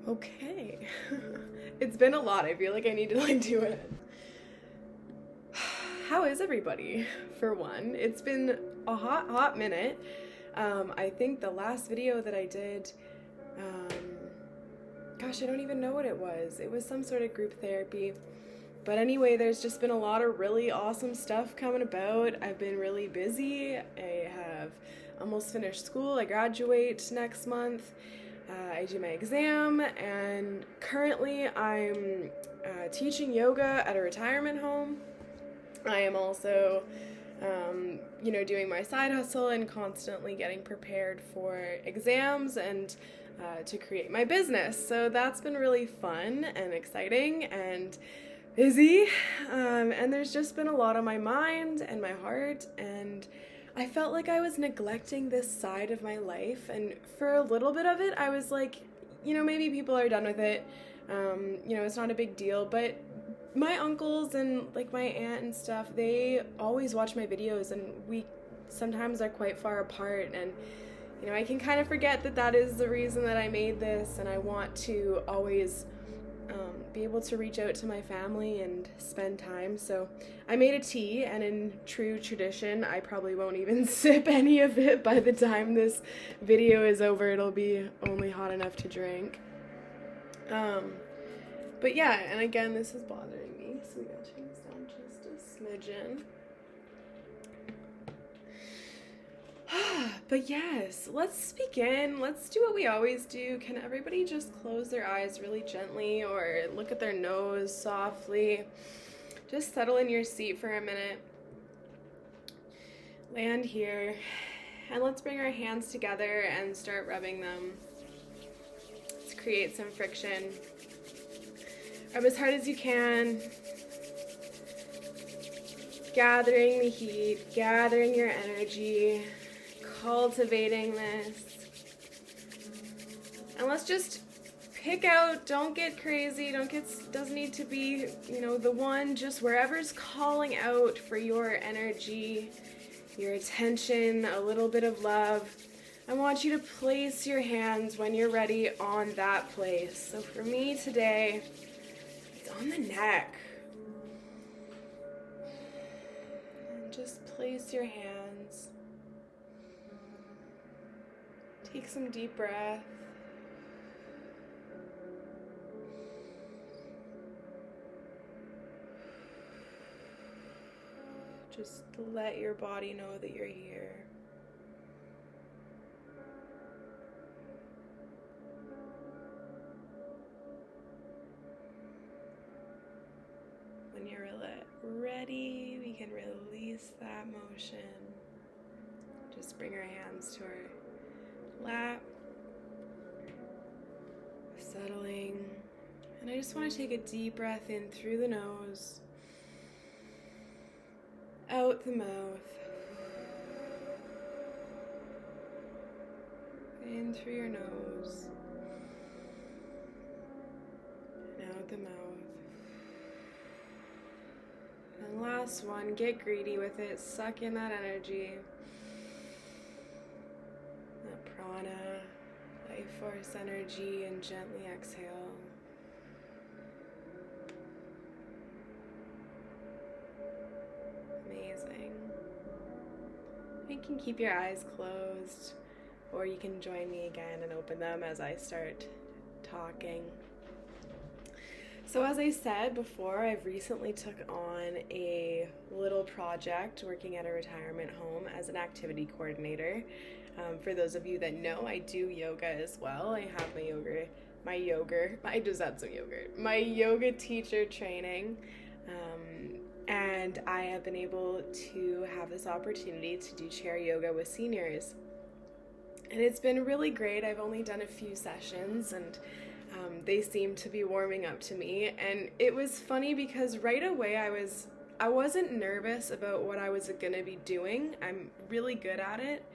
Okay. It's been a lot. I feel like I need to do it. How is everybody? For one, it's been a hot minute. I think the last video that I did, gosh, I don't even know what it was. It was some sort of group therapy. But anyway, there's just been a lot of really awesome stuff coming about. I've been really busy. I have almost finished school. I graduate next month. I do my exam, and currently I'm teaching yoga at a retirement home. I am also, doing my side hustle and constantly getting prepared for exams and to create my business. So that's been really fun and exciting and busy. And there's just been a lot on my mind and my heart, and I felt like I was neglecting this side of my life. And for a little bit of it, I was like, maybe people are done with it. It's not a big deal. But my uncles and like my aunt and stuff, they always watch my videos, and we sometimes are quite far apart. And, I can kind of forget that that is the reason that I made this. And I want to always be able to reach out to my family and spend time. So I made a tea, and in true tradition, I probably won't even sip any of it by the time this video is over. It'll be only hot enough to drink. But yeah, and again, this is bothering me, so we gotta turn this down just a smidgen. But yes, let's begin. Let's do what we always do. Can everybody just close their eyes really gently or look at their nose softly? Just settle in your seat for a minute. Land here. And let's bring our hands together and start rubbing them. Let's create some friction. Rub as hard as you can. Gathering the heat, gathering your energy. Cultivating this. And let's just pick out, don't get crazy, doesn't need to be, the one, just wherever's calling out for your energy, your attention, a little bit of love. I want you to place your hands when you're ready on that place. So for me today, it's on the neck. And just place your hands. Take some deep breath. Just let your body know that you're here. When you're ready, we can release that motion. Just bring our hands to our lap, settling, and I just want to take a deep breath in through the nose, out the mouth, in through your nose, and out the mouth. And last one, get greedy with it, suck in that energy. Prana, life force energy, and gently exhale. Amazing. You can keep your eyes closed, or you can join me again and open them as I start talking. So as I said before, I've recently took on a little project working at a retirement home as an activity coordinator. For those of you that know, I do yoga as well. I have my yoga teacher training. And I have been able to have this opportunity to do chair yoga with seniors. And it's been really great. I've only done a few sessions, and they seem to be warming up to me. And it was funny because right away I wasn't nervous about what I was going to be doing. I'm really good at it.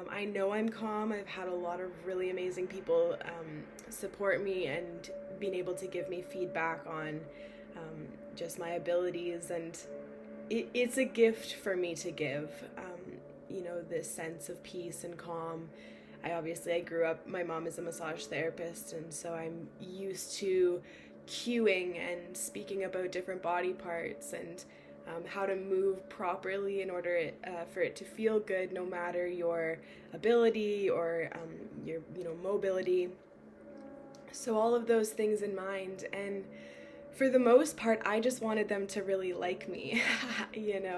I know I'm calm. I've had a lot of really amazing people support me and being able to give me feedback on just my abilities, and it's a gift for me to give, this sense of peace and calm I grew up, my mom is a massage therapist, and so I'm used to cueing and speaking about different body parts and how to move properly in order for it to feel good, no matter your ability or your mobility. So all of those things in mind, and for the most part, I just wanted them to really like me.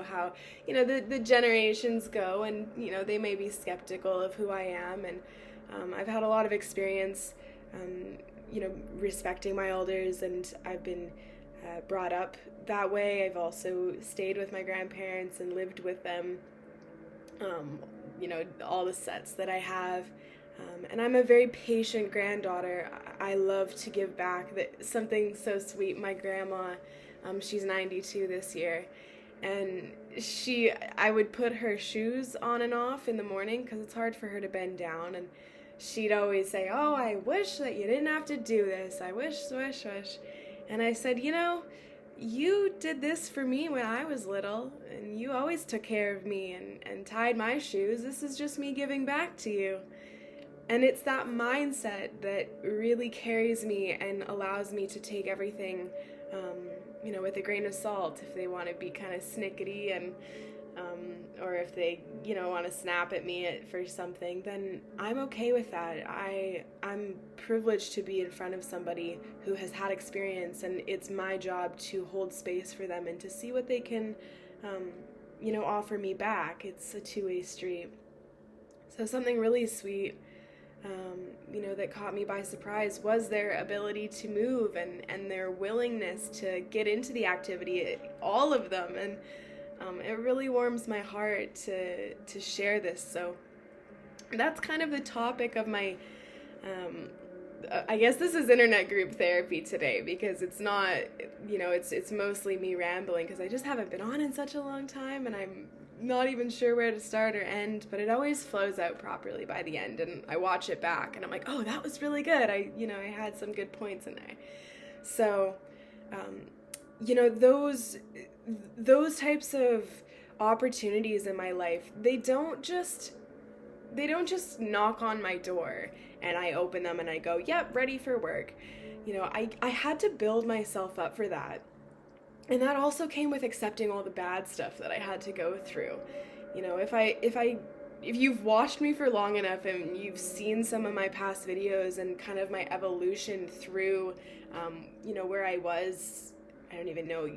How the generations go, and they may be skeptical of who I am, and I've had a lot of experience respecting my elders, and I've been brought up that way. I've also stayed with my grandparents and lived with them, all the sets that I have. And I'm a very patient granddaughter. I love to give back. Something so sweet. My grandma, she's 92 this year, and I would put her shoes on and off in the morning because it's hard for her to bend down, and she'd always say, "Oh, I wish that you didn't have to do this. I wish." And I said, you did this for me when I was little, and you always took care of me and tied my shoes. This is just me giving back to you. And it's that mindset that really carries me and allows me to take everything, with a grain of salt. If they want to be kind of snickety and, or if they, want to snap at me for something, then I'm okay with that. I'm privileged to be in front of somebody who has had experience, and it's my job to hold space for them and to see what they can, offer me back. It's a two-way street. So something really sweet that caught me by surprise was their ability to move and their willingness to get into the activity, all of them. And it really warms my heart to share this. So that's kind of the topic of my, I guess this is internet group therapy today, because it's not, it's mostly me rambling because I just haven't been on in such a long time, and I'm not even sure where to start or end, but it always flows out properly by the end, and I watch it back and I'm like, oh, that was really good. I had some good points in there. So, those types of opportunities in my life, they don't just knock on my door and I open them and I go, yep, ready for work. I had to build myself up for that. And that also came with accepting all the bad stuff that I had to go through. If you've watched me for long enough and you've seen some of my past videos and kind of my evolution through, where I was, I don't even know,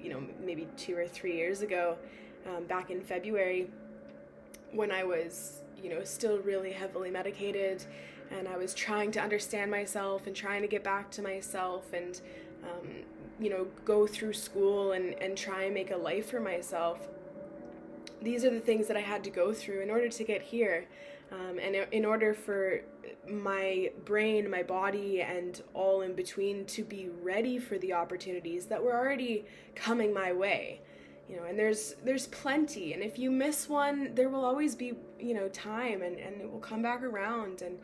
maybe 2 or 3 years ago, back in February, when I was, still really heavily medicated, and I was trying to understand myself and trying to get back to myself and, go through school and try and make a life for myself. These are the things that I had to go through in order to get here. And in order for my brain, my body, and all in between to be ready for the opportunities that were already coming my way. And there's plenty. And if you miss one, there will always be, time, and it will come back around. And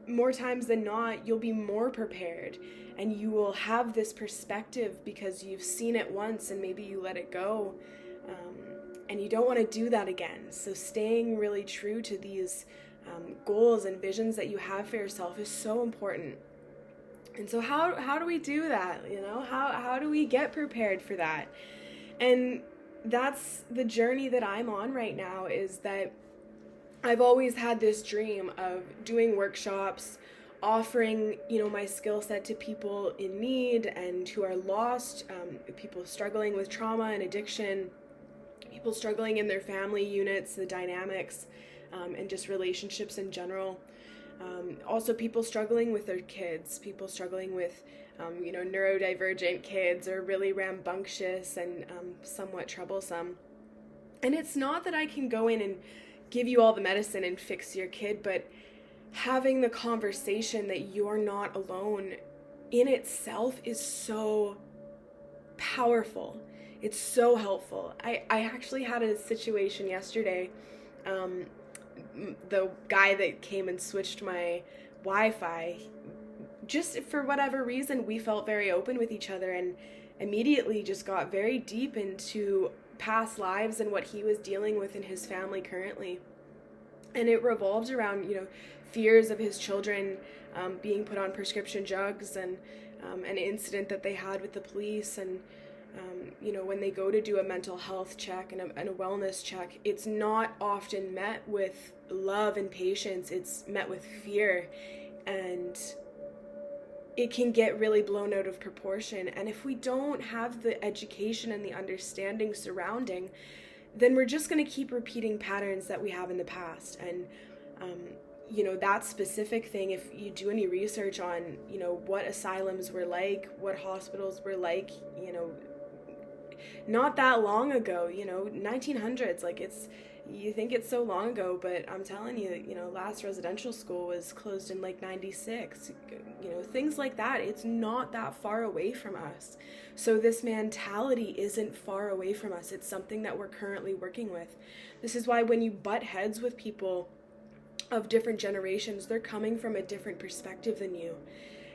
more times than not, you'll be more prepared. And you will have this perspective because you've seen it once and maybe you let it go. And you don't want to do that again. So staying really true to these goals and visions that you have for yourself is so important. And so how do we do that? How do we get prepared for that? And that's the journey that I'm on right now, is that I've always had this dream of doing workshops, offering, my skill set to people in need and who are lost, people struggling with trauma and addiction, people struggling in their family units, the dynamics, and just relationships in general. Also people struggling with their kids, people struggling with, neurodivergent kids, or really rambunctious and somewhat troublesome. And it's not that I can go in and give you all the medicine and fix your kid, but having the conversation that you're not alone in itself is so powerful. It's so helpful. I actually had a situation yesterday. The guy that came and switched my Wi-Fi, just for whatever reason, we felt very open with each other and immediately just got very deep into past lives and what he was dealing with in his family currently. And it revolved around, fears of his children being put on prescription drugs, and an incident that they had with the police. And when they go to do a mental health check and a wellness check, it's not often met with love and patience. It's met with fear, and it can get really blown out of proportion. And if we don't have the education and the understanding surrounding, then we're just going to keep repeating patterns that we have in the past. And that specific thing, if you do any research on what asylums were like, what hospitals were like, not that long ago, 1900s, like, you think it's so long ago, but I'm telling you, last residential school was closed in like 96, things like that. It's not that far away from us. So this mentality isn't far away from us. It's something that we're currently working with. This is why when you butt heads with people of different generations, they're coming from a different perspective than you.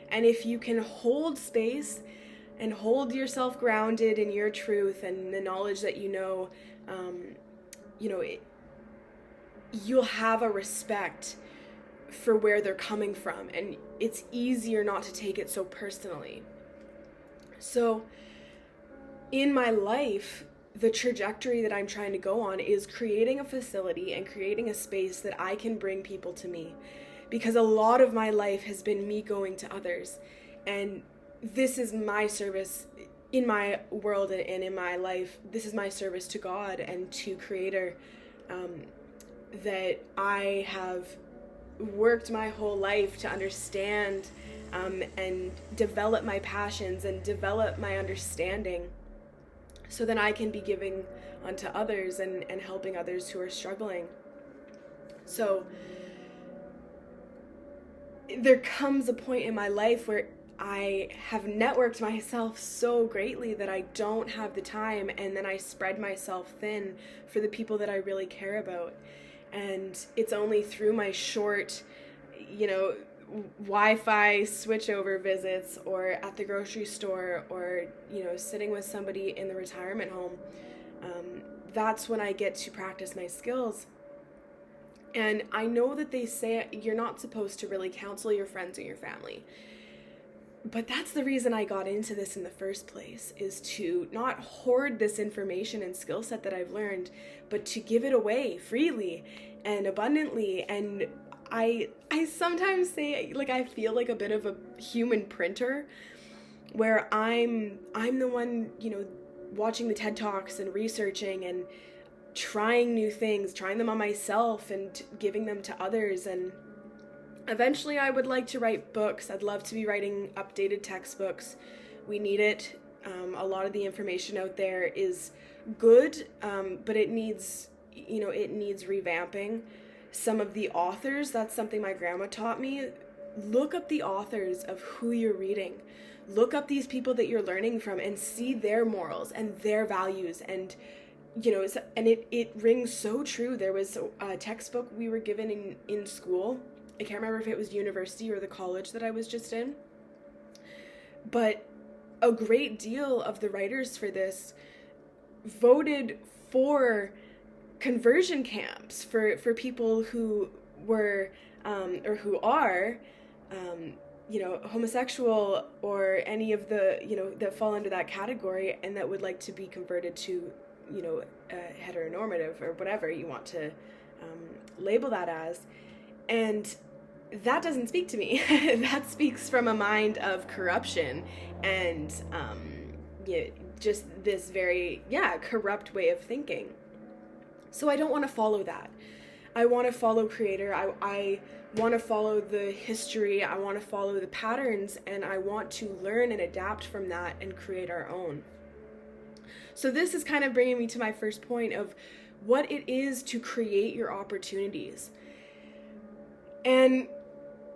And if you can hold space and hold yourself grounded in your truth and the knowledge that you'll have a respect for where they're coming from, and it's easier not to take it so personally. So in my life, the trajectory that I'm trying to go on is creating a facility and creating a space that I can bring people to me, because a lot of my life has been me going to others, and this is my service in my world and in my life. This is my service to God and to Creator, that I have worked my whole life to understand and develop my passions and develop my understanding, so that I can be giving unto others and helping others who are struggling. So there comes a point in my life where I have networked myself so greatly that I don't have the time, and then I spread myself thin for the people that I really care about. And it's only through my short, Wi-Fi switchover visits, or at the grocery store, or, sitting with somebody in the retirement home, that's when I get to practice my skills. And I know that they say you're not supposed to really counsel your friends or your family. But that's the reason I got into this in the first place, is to not hoard this information and skill set that I've learned, but to give it away freely and abundantly. And I sometimes say, like, I feel like a bit of a human printer, where I'm the one, watching the TED Talks and researching and trying new things, trying them on myself and giving them to others. And eventually I would like to write books. I'd love to be writing updated textbooks. We need it. A lot of the information out there is good, but it needs revamping. Some of the authors, that's something my grandma taught me. Look up the authors of who you're reading. Look up these people that you're learning from and see their morals and their values. And and it rings so true. There was a textbook we were given in school. I can't remember if it was university or the college that I was just in. But a great deal of the writers for this voted for conversion camps for people who were or who are homosexual, or any of the that fall under that category, and that would like to be converted to heteronormative, or whatever you want to label that as. And that doesn't speak to me. That speaks from a mind of corruption and just this very corrupt way of thinking. So I don't want to follow that. I want to follow Creator. I want to follow the history. I want to follow the patterns, and I want to learn and adapt from that and create our own. So this is kind of bringing me to my first point of what it is to create your opportunities. And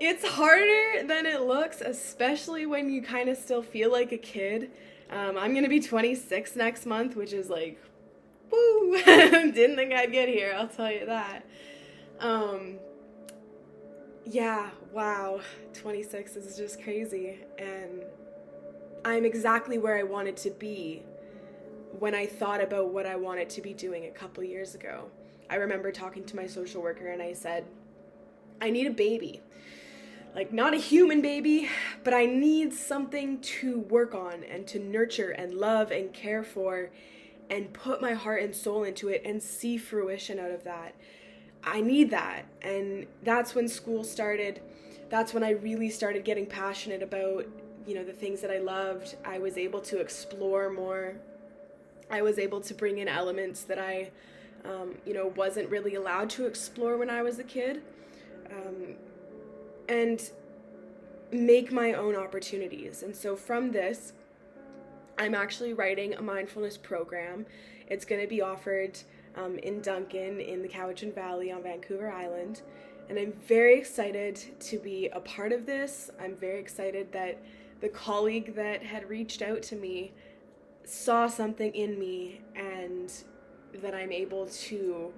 it's harder than it looks, especially when you kind of still feel like a kid. I'm going to be 26 next month, which is like, woo! Didn't think I'd get here, I'll tell you that. Wow, 26 is just crazy. And I'm exactly where I wanted to be when I thought about what I wanted to be doing a couple years ago. I remember talking to my social worker and I said, I need a baby. Like, not a human baby, but I need something to work on and to nurture and love and care for and put my heart and soul into it and see fruition out of that. I need that. And that's when school started. That's when I really started getting passionate about, the things that I loved. I was able to explore more. I was able to bring in elements that I, wasn't really allowed to explore when I was a kid. And make my own opportunities. And so from this, I'm actually writing a mindfulness program. It's going to be offered in Duncan in the Cowichan Valley on Vancouver Island. And I'm very excited to be a part of this. I'm very excited that the colleague that had reached out to me saw something in me and that I'm able to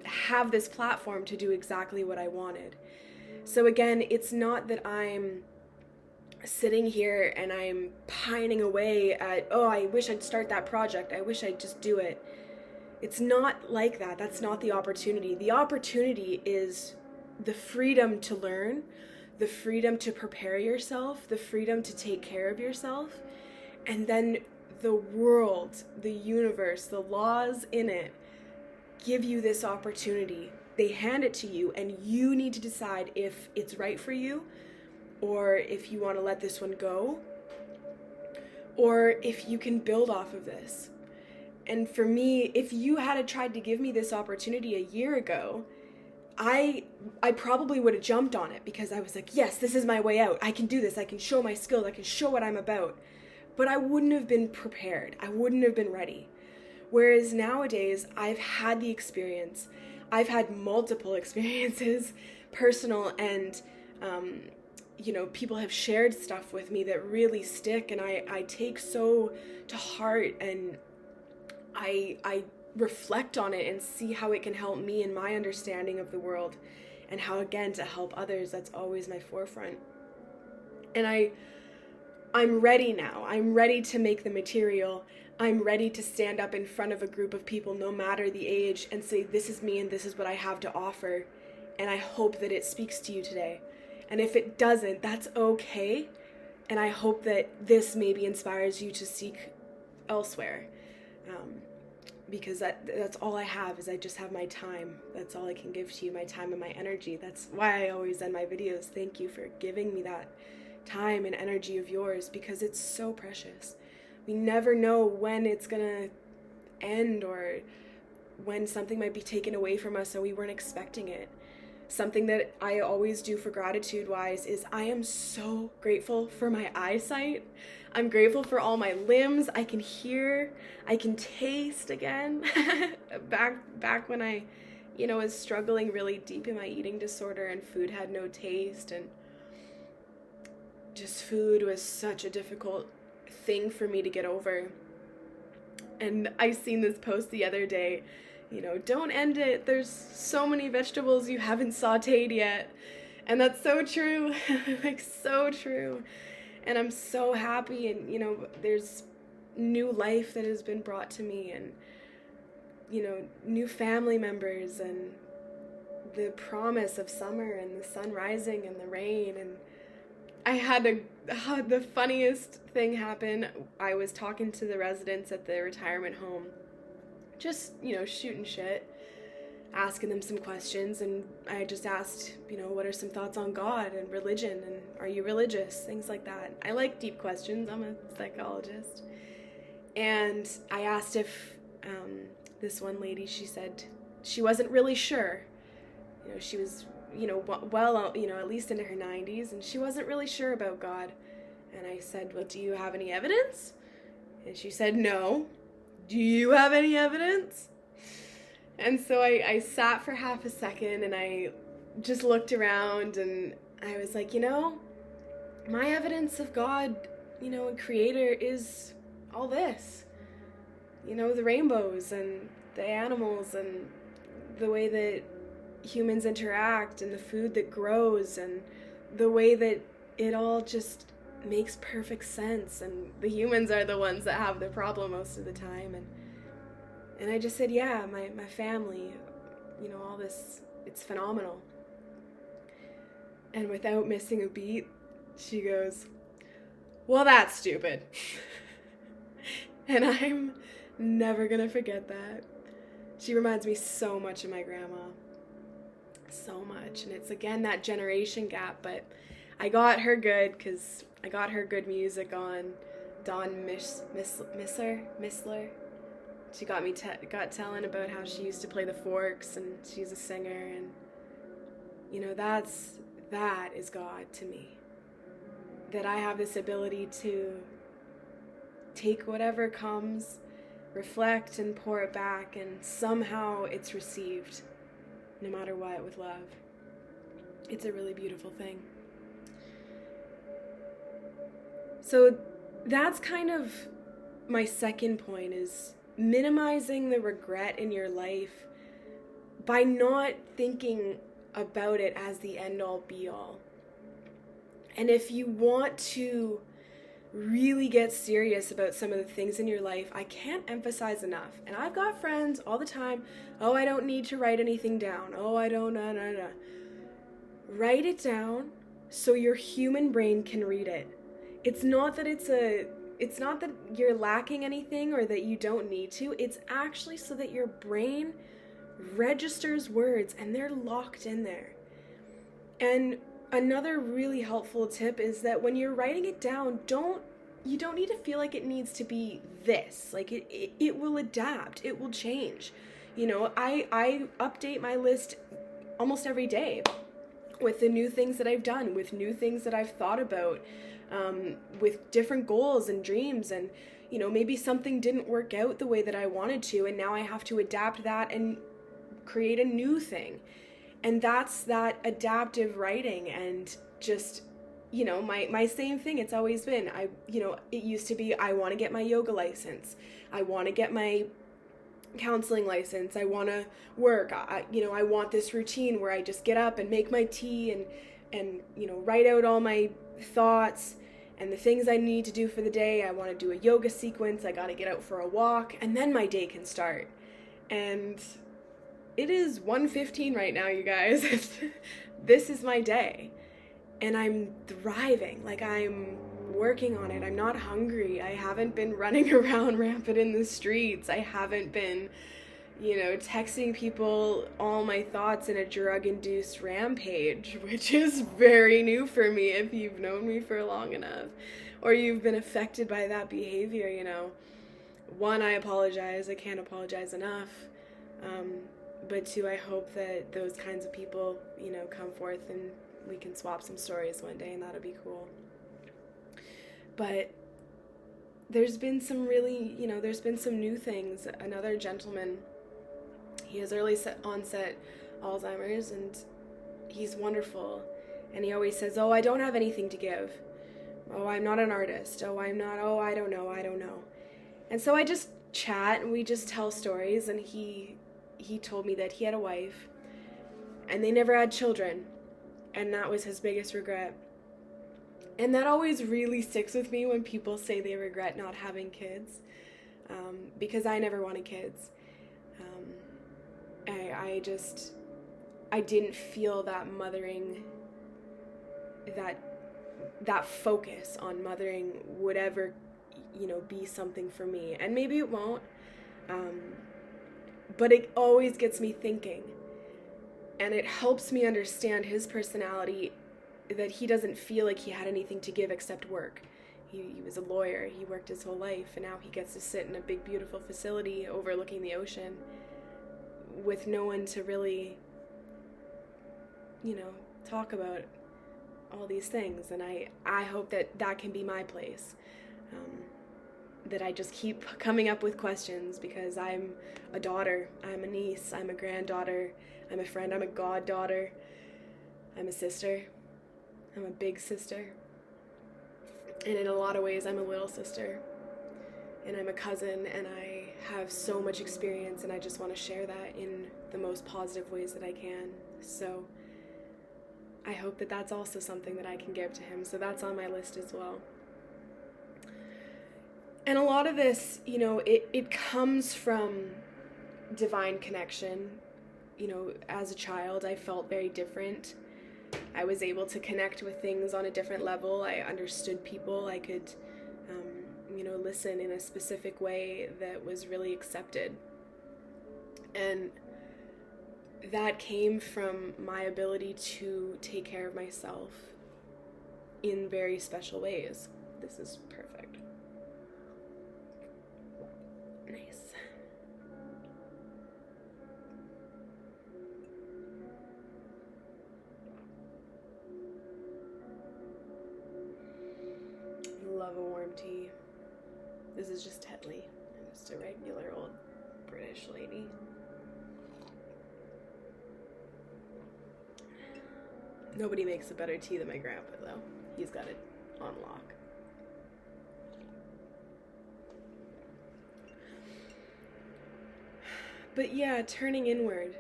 have this platform to do exactly what I wanted. So again, it's not that I'm sitting here and I'm pining away at, oh, I wish I'd start that project. I wish I'd just do it. It's not like that. That's not the opportunity. The opportunity is the freedom to learn, the freedom to prepare yourself, the freedom to take care of yourself, and then the world, the universe, the laws in it give you this opportunity. They hand it to you, and you need to decide if it's right for you, or if you want to let this one go, or if you can build off of this. And for me, if you had tried to give me this opportunity a year ago, I probably would have jumped on it because I was like, yes, this is my way out. I can do this. I can show my skills. I can show what I'm about. But I wouldn't have been prepared. I wouldn't have been ready. Whereas nowadays, I've had the experience. I've had multiple experiences, personal and, people have shared stuff with me that really stick, and I take so to heart, and I reflect on it and see how it can help me in my understanding of the world, and how, again, to help others, that's always my forefront. And I'm ready now. I'm ready to make the material. I'm ready to stand up in front of a group of people, no matter the age, and say, this is me and this is what I have to offer. And I hope that it speaks to you today. And if it doesn't, that's okay. And I hope that this maybe inspires you to seek elsewhere. Because that's all I have, is I just have my time. That's all I can give to you, my time and my energy. That's why I always end my videos. Thank you for giving me that time and energy of yours, because it's so precious. We never know when it's gonna end, or when something might be taken away from us and we weren't expecting it. Something that I always do for gratitude-wise is I am so grateful for my eyesight. I'm grateful for all my limbs. I can hear, I can taste again. Back when I, was struggling really deep in my eating disorder and food had no taste, and just food was such a difficult thing for me to get over. And I seen this post the other day, don't end it. There's so many vegetables you haven't sauteed yet. And that's so true. Like, so true. And I'm so happy, and there's new life that has been brought to me, and new family members, and the promise of summer and the sun rising and the rain. And I had the funniest thing happen. I was talking to the residents at the retirement home, just, shooting shit, asking them some questions, and I just asked, what are some thoughts on God and religion, and are you religious, things like that. I like deep questions. I'm a psychologist. And I asked if this one lady, she said she wasn't really sure. She was well, at least into her 90s, and she wasn't really sure about God. And I said, well, do you have any evidence? And she said, no. Do you have any evidence? And so I sat for half a second, and I just looked around, and I was like, my evidence of God, a creator, is all this. The rainbows and the animals and the way that humans interact and the food that grows and the way that it all just makes perfect sense, and the humans are the ones that have the problem most of the time. And I just said, yeah, my family, all this, it's phenomenal. And without missing a beat, she goes, well, that's stupid. And I'm never gonna forget that. She reminds me so much of my grandma. So much. And it's again that generation gap, but I got her good because I got her good music on Dawn Missler. She got me got telling about how she used to play the Forks, and she's a singer, and that is God to me. That I have this ability to take whatever comes, reflect and pour it back, and somehow it's received, no matter what, with love. It's a really beautiful thing. So that's kind of my second point, is minimizing the regret in your life by not thinking about it as the end-all be-all. And if you want to really get serious about some of the things in your life, I can't emphasize enough. And I've got friends all the time, oh, I don't need to write anything down. Oh, I don't, no. Write it down so your human brain can read it. It's not that you're lacking anything or that you don't need to. It's actually so that your brain registers words and they're locked in there. And another really helpful tip is that when you're writing it down, you don't need to feel like it needs to be this. Like it will adapt. It will change. I update my list almost every day with the new things that I've done, with new things that I've thought about, with different goals and dreams, and maybe something didn't work out the way that I wanted to, and now I have to adapt that and create a new thing. And that's that adaptive writing. And just my same thing, it's always been, it used to be, I want to get my yoga license, I want to get my counseling license, I want to work, I want this routine where I just get up and make my tea and write out all my thoughts and the things I need to do for the day. I want to do a yoga sequence, I got to get out for a walk, and then my day can start. And it is 1:15 right now, you guys. This is my day. And I'm thriving. Like, I'm working on it. I'm not hungry. I haven't been running around rampant in the streets. I haven't been, texting people all my thoughts in a drug-induced rampage, which is very new for me if you've known me for long enough, or you've been affected by that behavior. One, I apologize. I can't apologize enough. But two, I hope that those kinds of people, come forth and we can swap some stories one day, and that'll be cool. But there's been some really, there's been some new things. Another gentleman, he has early onset Alzheimer's, and he's wonderful. And he always says, oh, I don't have anything to give. Oh, I'm not an artist. Oh, I don't know. And so I just chat, and we just tell stories, and he told me that he had a wife, and they never had children, and that was his biggest regret. And that always really sticks with me when people say they regret not having kids, because I never wanted kids. I didn't feel that mothering, that focus on mothering would ever, be something for me. And maybe it won't, but it always gets me thinking. And it helps me understand his personality, that he doesn't feel like he had anything to give except work. He was a lawyer. He worked his whole life, and now he gets to sit in a big, beautiful facility overlooking the ocean with no one to really, talk about all these things. And I hope that can be my place. That I just keep coming up with questions, because I'm a daughter, I'm a niece, I'm a granddaughter, I'm a friend, I'm a goddaughter, I'm a sister, I'm a big sister, and in a lot of ways I'm a little sister, and I'm a cousin, and I have so much experience, and I just want to share that in the most positive ways that I can. So I hope that that's also something that I can give to him, so that's on my list as well. And a lot of this, it comes from divine connection. You know, as a child, I felt very different. I was able to connect with things on a different level. I understood people. I could, listen in a specific way that was really accepted. And that came from my ability to take care of myself in very special ways. This is perfect. Nice. Love a warm tea. This is just Tetley. I'm just a regular old British lady. Nobody makes a better tea than my grandpa, though. He's got it on lock. But yeah, turning inward.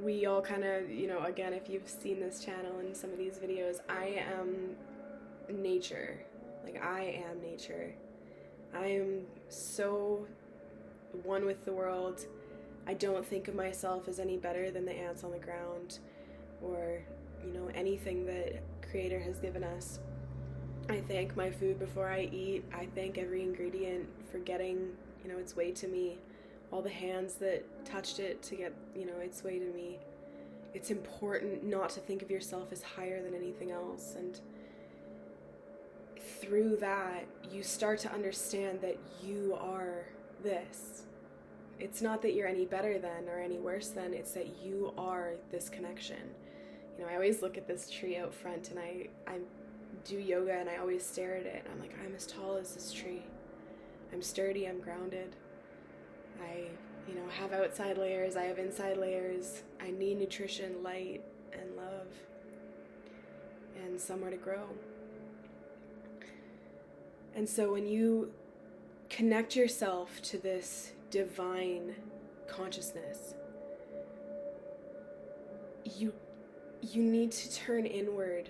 We all kind of, again, if you've seen this channel and some of these videos, I am nature. Like, I am nature. I am so one with the world. I don't think of myself as any better than the ants on the ground or, anything that Creator has given us. I thank my food before I eat. I thank every ingredient for getting, its way to me. All the hands that touched it to get, its way to me. It's important not to think of yourself as higher than anything else. And through that, you start to understand that you are this. It's not that you're any better than or any worse than, it's that you are this connection. I always look at this tree out front and I do yoga and I always stare at it and I'm like, I'm as tall as this tree. I'm sturdy, I'm grounded. I, have outside layers, I have inside layers. I need nutrition, light, and love, and somewhere to grow. And so when you connect yourself to this divine consciousness, you need to turn inward.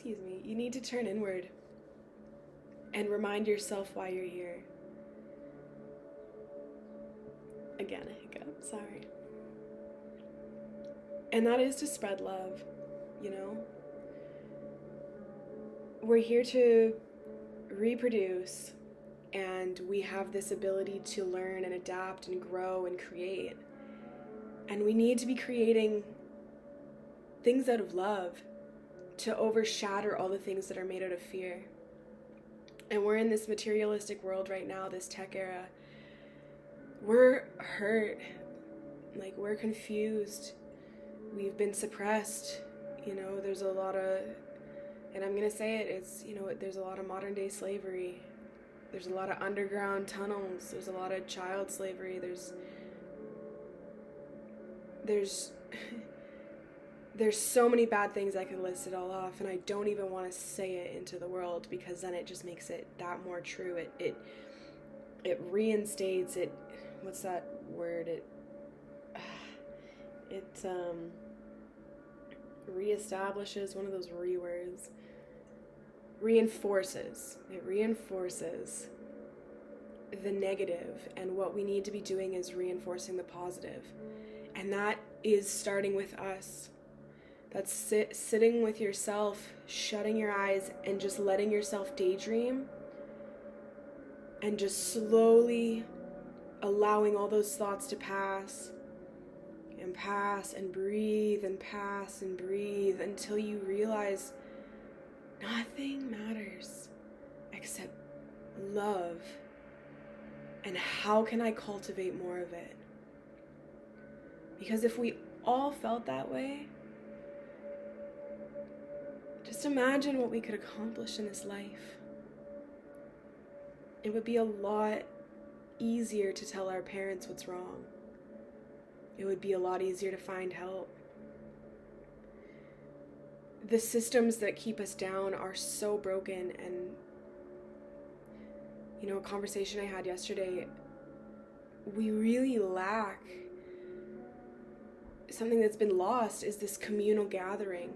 You need to turn inward and remind yourself why you're here. Again, a hiccup, sorry. And that is to spread love, We're here to reproduce, and we have this ability to learn and adapt and grow and create. And we need to be creating things out of love to overshadow all the things that are made out of fear. And we're in this materialistic world right now, this tech era. We're hurt, like we're confused. We've been suppressed. There's a lot of, and I'm gonna say it, it's, there's a lot of modern day slavery. There's a lot of underground tunnels. There's a lot of child slavery. There's so many bad things I could list it all off, and I don't even want to say it into the world because then it just makes it that more true. It reinstates it. What's that word? It reestablishes, one of those words. Reinforces. It reinforces the negative, and what we need to be doing is reinforcing the positive. And that is starting with us. That's sitting with yourself, shutting your eyes, and just letting yourself daydream, and just slowly allowing all those thoughts to pass and breathe and pass and breathe until you realize nothing matters except love. And how can I cultivate more of it? Because if we all felt that way, just imagine what we could accomplish in this life. It would be a lot easier to tell our parents what's wrong. It would be a lot easier to find help. The systems that keep us down are so broken, and a conversation I had yesterday, we really lack something that's been lost, is this communal gathering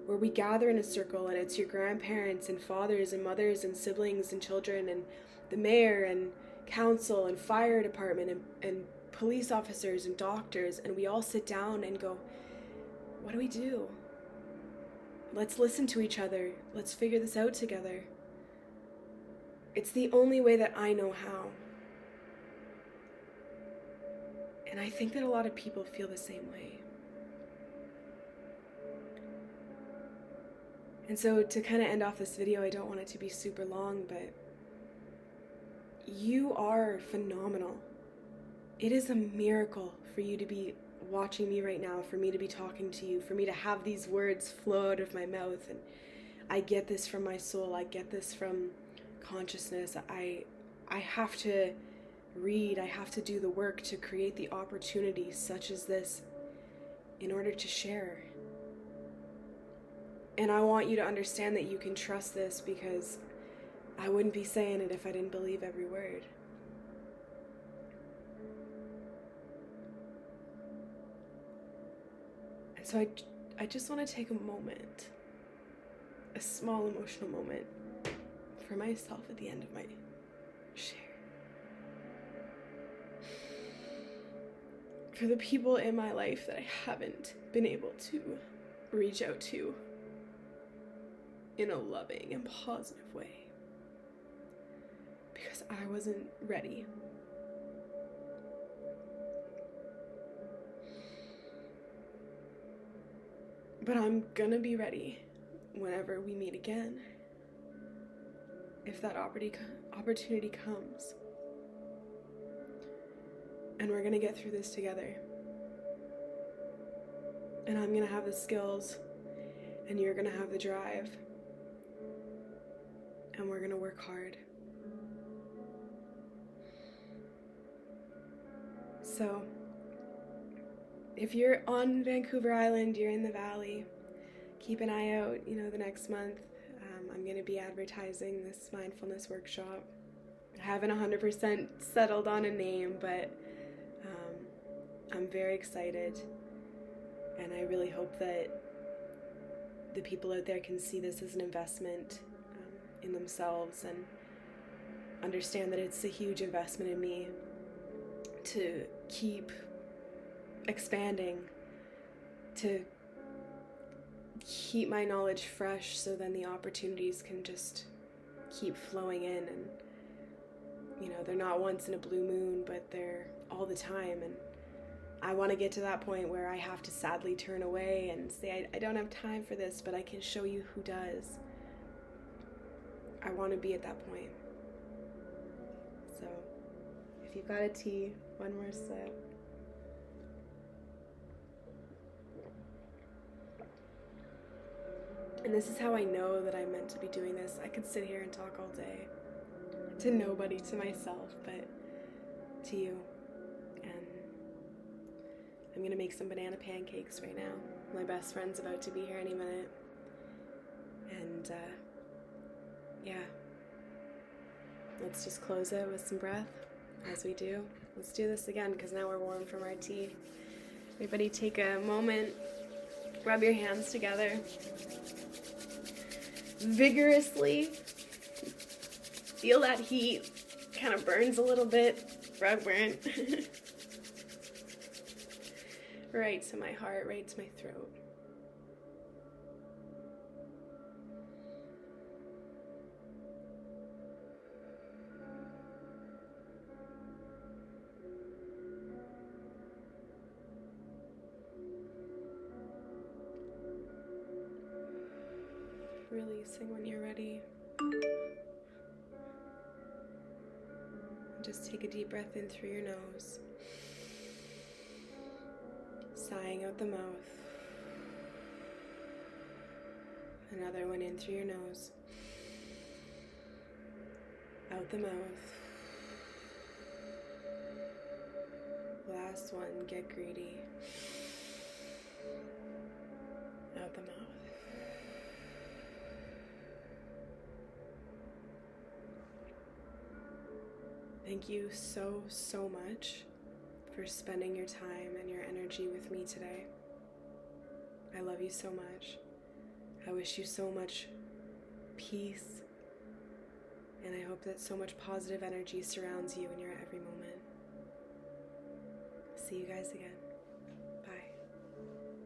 where we gather in a circle, and it's your grandparents and fathers and mothers and siblings and children and the mayor and council and fire department and police officers and doctors, and we all sit down and go, what do we do? Let's listen to each other. Let's figure this out together. It's the only way that I know how. And I think that a lot of people feel the same way. And so to kind of end off this video, I don't want it to be super long, but you are phenomenal. It is a miracle for you to be watching me right now, for me to be talking to you, for me to have these words flow out of my mouth. And I get this from my soul. I get this from consciousness. I have to read. I have to do the work to create the opportunities such as this in order to share. And I want you to understand that you can trust this, because I wouldn't be saying it if I didn't believe every word. And so I just want to take a moment, a small emotional moment for myself at the end of my share. For the people in my life that I haven't been able to reach out to in a loving and positive way, because I wasn't ready. But I'm gonna be ready whenever we meet again, if that opportunity comes. And we're gonna get through this together. And I'm gonna have the skills, and you're gonna have the drive. And we're gonna work hard. So, if you're on Vancouver Island, you're in the Valley, keep an eye out, the next month. I'm gonna be advertising this mindfulness workshop. I haven't 100% settled on a name, but I'm very excited. And I really hope that the people out there can see this as an investment in themselves, and understand that it's a huge investment in me to keep expanding, to keep my knowledge fresh, so then the opportunities can just keep flowing in. And they're not once in a blue moon, but they're all the time. And I want to get to that point where I have to sadly turn away and say, I don't have time for this, but I can show you who does. I want to be at that point. So, if you've got a tea, one more sip. And this is how I know that I'm meant to be doing this. I could sit here and talk all day to nobody, to myself, but to you. And I'm gonna make some banana pancakes right now. My best friend's about to be here any minute. And yeah, let's just close it with some breath, as we do. Let's do this again, because now we're warm from our tea. Everybody take a moment, rub your hands together vigorously. Feel that heat, kind of burns a little bit, rug burn. Right to my heart, right to my throat. Releasing when you're ready. Just take a deep breath in through your nose, sighing out the mouth. Another one in through your nose, out the mouth. Last one, get greedy. Out the mouth. Thank you so, so much for spending your time and your energy with me today. I love you so much. I wish you so much peace And I hope that so much positive energy surrounds you in your every moment. See you guys again.